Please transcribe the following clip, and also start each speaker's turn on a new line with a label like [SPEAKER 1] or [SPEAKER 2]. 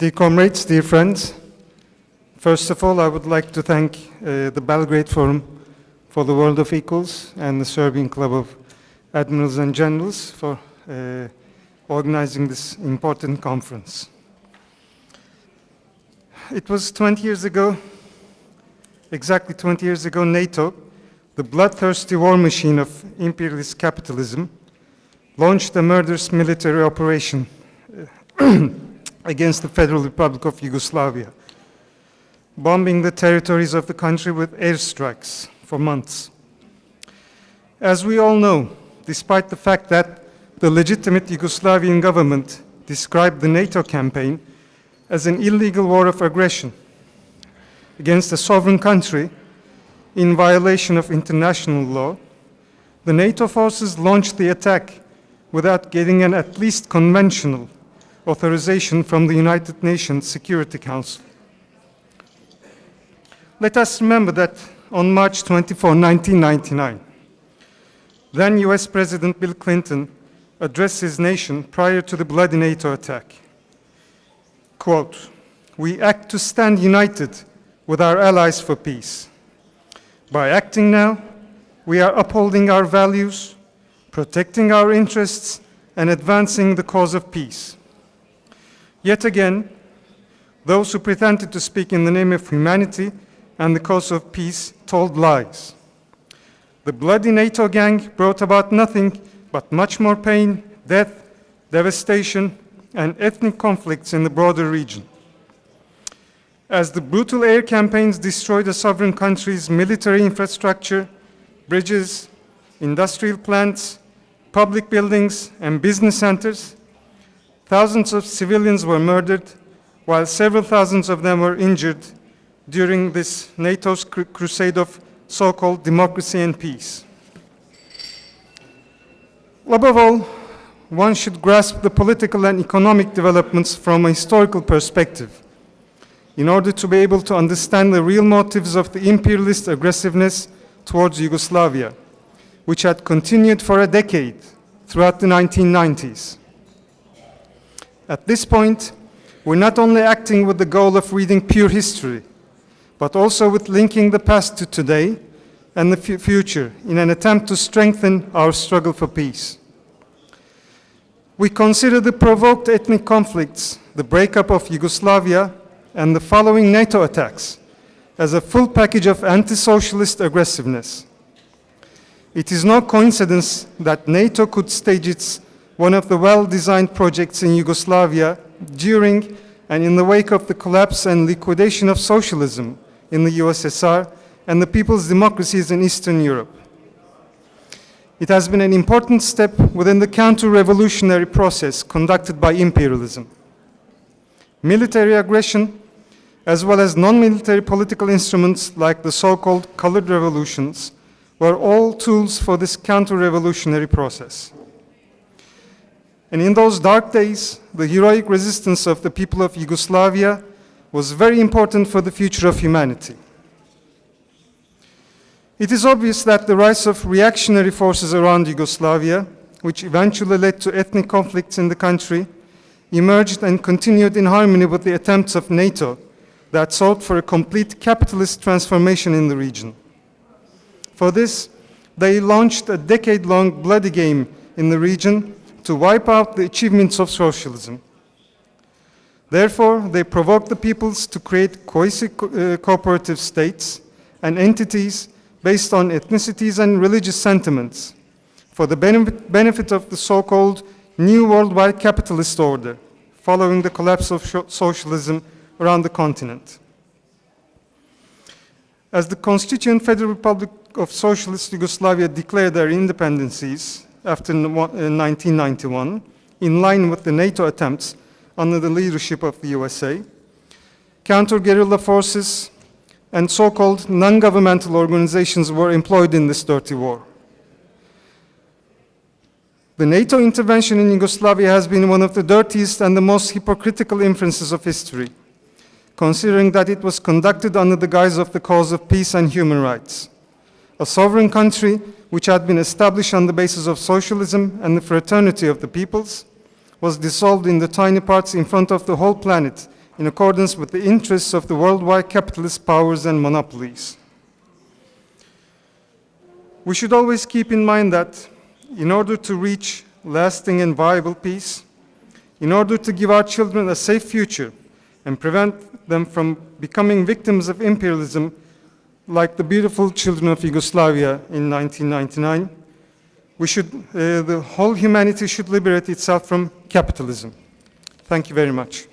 [SPEAKER 1] Dear comrades, dear friends, first of all, I would like to thank the Belgrade Forum for the World of Equals and the Serbian Club of Admirals and Generals for organizing this important conference. It was 20 years ago, exactly 20 years ago, NATO, the bloodthirsty war machine of imperialist capitalism, launched a murderous military operation against the Federal Republic of Yugoslavia, bombing the territories of the country with airstrikes for months. As we all know, despite the fact that the legitimate Yugoslavian government described the NATO campaign as an illegal war of aggression against a sovereign country in violation of international law, the NATO forces launched the attack without getting an at least conventional authorization from the United Nations Security Council. Let us remember that on March 24, 1999, then US President Bill Clinton addressed his nation prior to the bloody NATO attack. Quote, "We act to stand united with our allies for peace. By acting now, we are upholding our values, protecting our interests, and advancing the cause of peace." Yet again, those who pretended to speak in the name of humanity and the cause of peace told lies. The bloody NATO gang brought about nothing but much more pain, death, devastation, and ethnic conflicts in the broader region. As the brutal air campaigns destroyed a sovereign country's military infrastructure, bridges, industrial plants, public buildings, and business centers, thousands of civilians were murdered, while several thousands of them were injured during this NATO's crusade of so-called democracy and peace. Above all, one should grasp the political and economic developments from a historical perspective in order to be able to understand the real motives of the imperialist aggressiveness towards Yugoslavia, which had continued for a decade throughout the 1990s. At this point, we're not only acting with the goal of reading pure history, but also with linking the past to today and the future in an attempt to strengthen our struggle for peace. We consider the provoked ethnic conflicts, the breakup of Yugoslavia, and the following NATO attacks as a full package of anti-socialist aggressiveness. It is no coincidence that NATO could stage one of the well-designed projects in Yugoslavia during and in the wake of the collapse and liquidation of socialism in the USSR and the people's democracies in Eastern Europe. It has been an important step within the counter-revolutionary process conducted by imperialism. Military aggression, as well as non-military political instruments like the so-called colored revolutions, were all tools for this counter-revolutionary process. And in those dark days, the heroic resistance of the people of Yugoslavia was very important for the future of humanity. It is obvious that the rise of reactionary forces around Yugoslavia, which eventually led to ethnic conflicts in the country, emerged and continued in harmony with the attempts of NATO that sought for a complete capitalist transformation in the region. For this, they launched a decade-long bloody game in the region to wipe out the achievements of socialism. Therefore, they provoked the peoples to create quasi-cooperative states and entities based on ethnicities and religious sentiments for the benefit of the so-called new worldwide capitalist order following the collapse of socialism around the continent. As the Constituent Federal Republic of Socialist Yugoslavia declared their independencies after 1991, in line with the NATO attempts under the leadership of the USA, counter-guerrilla forces and so-called non-governmental organizations were employed in this dirty war. The NATO intervention in Yugoslavia has been one of the dirtiest and the most hypocritical inferences of history, considering that it was conducted under the guise of the cause of peace and human rights. A sovereign country which had been established on the basis of socialism and the fraternity of the peoples, was dissolved in the tiny parts in front of the whole planet in accordance with the interests of the worldwide capitalist powers and monopolies. We should always keep in mind that in order to reach lasting and viable peace, in order to give our children a safe future and prevent them from becoming victims of imperialism like the beautiful children of Yugoslavia in 1999, the whole humanity should liberate itself from capitalism. Thank you very much.